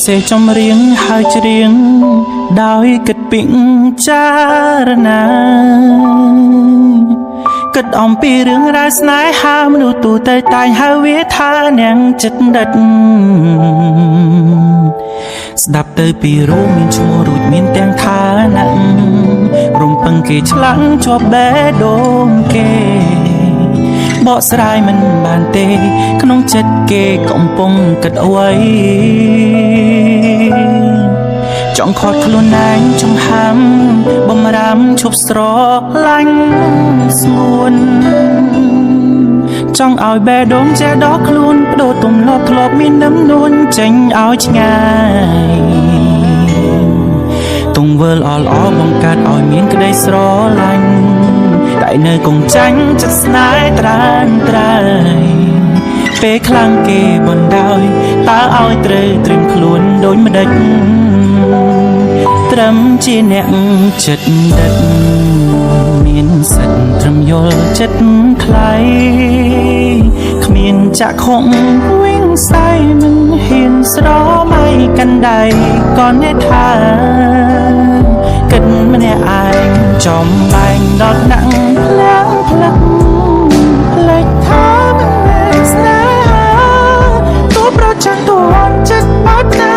សេចំរៀងហើយច្រៀងដោយគិតពិចារណាគិតអំពីរឿងរ៉ាវស្នេហាមនុស្សទូទៅតែងហៅវាថានាងចិត្តដិតស្ដាប់ទៅពីរូបមានឈ្មោះរួចមានទាំងឋានៈរំពឹងគេឆ្លាំងជាប់បេះដូងគេបកស្រាយមិនបានទេក្នុងចិត្តគេកំពុងគិតអ្វីចង់ខត់ខ្លួនឯងចង្ហាំបំរាមឈប់ស្រឡាញ់ស្ងួនចង់ឲ្យបេះដូងចេះដកខ្លួនបដូរទំលាប់ធ្លាប់មាននឹមនួនចេញឲ្យឆ្ងាយទង្វើល្អល្អបង្កើតឲ្យមានក្តីស្រឡាញ់តែនៅគង់ចាញ់ចិត្តស្នេហ៍ត្រានត្រៃពេលខ្លាំងគេបណ្ដោយតើឲ្យត្រូវត្រៀមខ្លួនដូចម្ដេចត្រឹមជាអ្នកចិត្តដិតមានសិទ្ធត្រឹមយល់ចិត្តថ្លៃគ្មានចាក់ខំវិញសៃមិនហ៊ានស្រមៃកាន់ដៃក៏អ្នកថាគិតម្នាក់ឯងចំបែងដល់ណាក់ផ្លាំងផ្លាក់ផ្លេចថាមិនមែនស្នេហាទូប្រចាំតួចិត្តបាត់ណា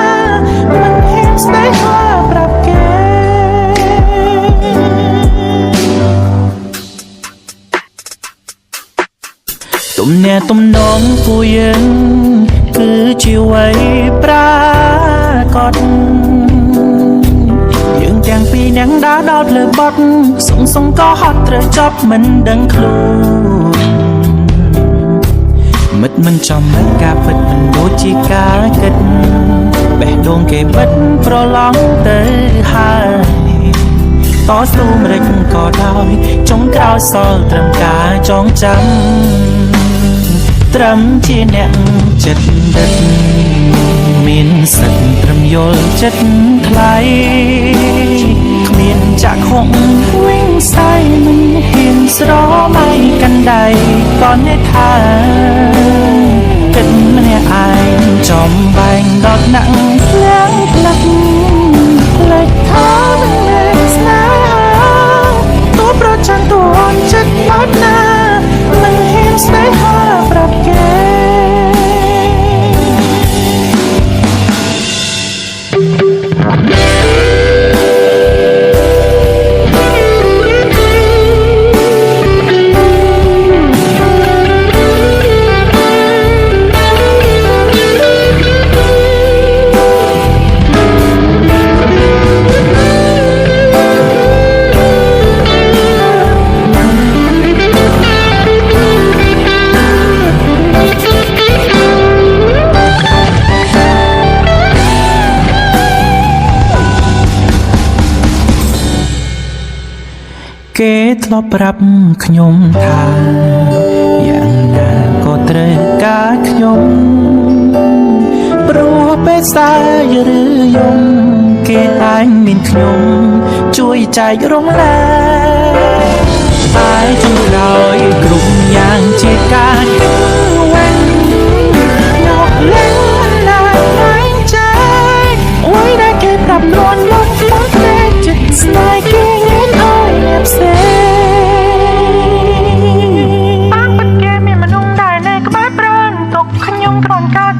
មិនហ៊ានស្នេហាប្រាប់គេទំនាក់ទំនងពួកយើងគឺជាអ្វីប្រាកដយើងទាំងពីរនាក់ដើរដល់លើបត់សងក៏ហត់ត្រូវចប់មិនដឹងខ្លួនមិត្តមិនចំមិនការពិតមិនដូចជាការគិតបេះដូងគេបិទប្រឡងទៅហើយតស៊ូម្រេចក៏ដោយចុងក្រោយសល់ត្រឹមការចងចាំត្រឹមជាអ្នកចិត្តដិតមានសិទ្ធត្រឹមយល់ចិត្តថ្លៃគ្មានចាក់ខំវិញសៃមិនហ៊ានស្រមៃកាន់ដៃក៏អ្នកថាគិតម្នាក់ឯងចំបែងដល់ណាក់ផ្លាំងផ្លាក់ផ្លេចថាមិនមែនស្នេហាទូប្រចាំតួចិត្តបាត់ណាមិនហ៊ានស្នេហាប្រាប់គេគេធ្លាប់ប្រាប់ខ្ញុំថាយ៉ាងណាក៏ត្រូវការខ្ញុំព្រោះពេលសាយឬយំគេតែងមានខ្ញុំជួយចែករំលែកតែជំនួយគ្រប់យ៉ាងជាការគិតវិញយកលេងណាស់ចែកអួយដែលគេប្រាប់លន់លន់មកតែចិត្តស្នេហ៍គេញ៉ាំឲ្យអ្នកផ្សេងតាមពិតគេមានមនុស្សដែលនៅក្បែរព្រើនទុកខ្ញុំគ្រាន់ការ